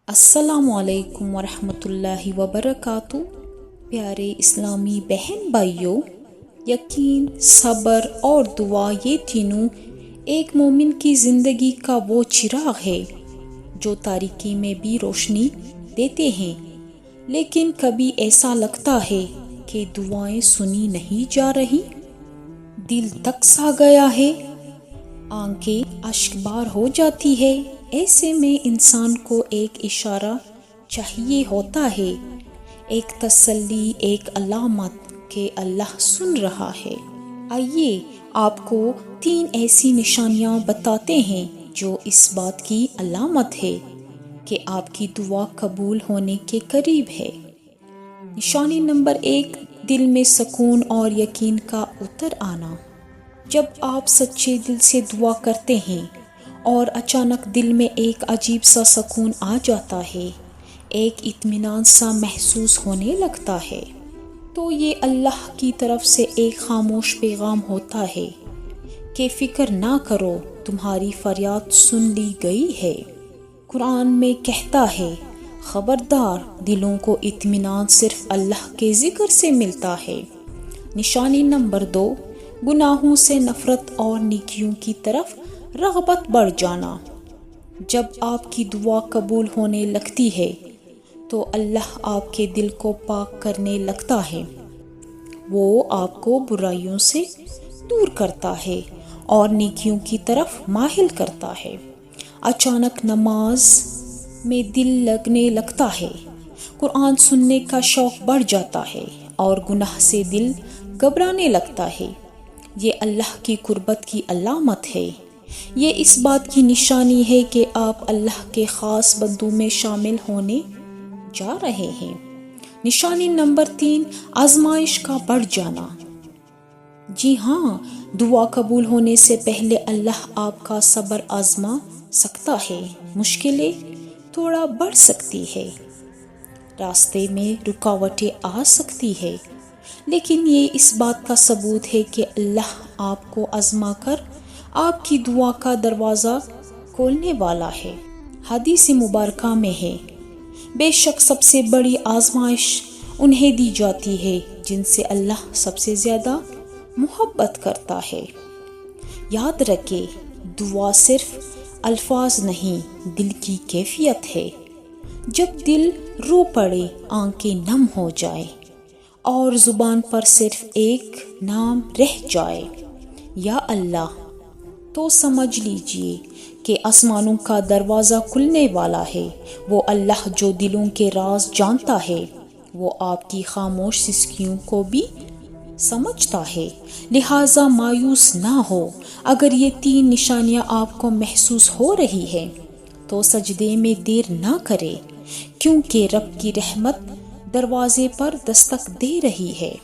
السلام علیکم ورحمۃ اللہ وبرکاتہ۔ پیارے اسلامی بہن بھائیوں، یقین، صبر اور دعا یہ تینوں ایک مومن کی زندگی کا وہ چراغ ہے جو تاریکی میں بھی روشنی دیتے ہیں۔ لیکن کبھی ایسا لگتا ہے کہ دعائیں سنی نہیں جا رہی، دل تک سا گیا ہے، آنکھیں اشک بار ہو جاتی ہے۔ ایسے میں انسان کو ایک اشارہ چاہیے ہوتا ہے، ایک تسلی، ایک علامت کہ اللہ سن رہا ہے۔ آئیے آپ کو 3 ایسی نشانیاں بتاتے ہیں جو اس بات کی علامت ہے کہ آپ کی دعا قبول ہونے کے قریب ہے۔ نشانی نمبر 1، دل میں سکون اور یقین کا اتر آنا۔ جب آپ سچے دل سے دعا کرتے ہیں اور اچانک دل میں ایک عجیب سا سکون آ جاتا ہے، ایک اطمینان سا محسوس ہونے لگتا ہے، تو یہ اللہ کی طرف سے ایک خاموش پیغام ہوتا ہے کہ فکر نہ کرو، تمہاری فریاد سن لی گئی ہے۔ قرآن میں کہتا ہے، خبردار، دلوں کو اطمینان صرف اللہ کے ذکر سے ملتا ہے۔ نشانی نمبر 2، گناہوں سے نفرت اور نیکیوں کی طرف رغبت بڑھ جانا۔ جب آپ کی دعا قبول ہونے لگتی ہے تو اللہ آپ کے دل کو پاک کرنے لگتا ہے، وہ آپ کو برائیوں سے دور کرتا ہے اور نیکیوں کی طرف مائل کرتا ہے۔ اچانک نماز میں دل لگنے لگتا ہے، قرآن سننے کا شوق بڑھ جاتا ہے اور گناہ سے دل گھبرانے لگتا ہے۔ یہ اللہ کی قربت کی علامت ہے، یہ اس بات کی نشانی ہے کہ آپ اللہ کے خاص بندوں میں شامل ہونے جا رہے ہیں۔ نشانی نمبر 3، آزمائش کا بڑھ جانا۔ جی ہاں، دعا قبول ہونے سے پہلے اللہ آپ کا صبر آزما سکتا ہے، مشکلیں تھوڑا بڑھ سکتی ہے، راستے میں رکاوٹیں آ سکتی ہے، لیکن یہ اس بات کا ثبوت ہے کہ اللہ آپ کو آزما کر آپ کی دعا کا دروازہ کھولنے والا ہے۔ حدیث مبارکہ میں ہے، بے شک سب سے بڑی آزمائش انہیں دی جاتی ہے جن سے اللہ سب سے زیادہ محبت کرتا ہے۔ یاد رکھیں، دعا صرف الفاظ نہیں، دل کی کیفیت ہے۔ جب دل رو پڑے، آنکھیں نم ہو جائے اور زبان پر صرف ایک نام رہ جائے، یا اللہ، تو سمجھ لیجئے کہ آسمانوں کا دروازہ کھلنے والا ہے۔ وہ اللہ جو دلوں کے راز جانتا ہے، وہ آپ کی خاموش سسکیوں کو بھی سمجھتا ہے۔ لہٰذا مایوس نہ ہو۔ اگر یہ 3 نشانیاں آپ کو محسوس ہو رہی ہیں تو سجدے میں دیر نہ کرے، کیونکہ رب کی رحمت دروازے پر دستک دے رہی ہے۔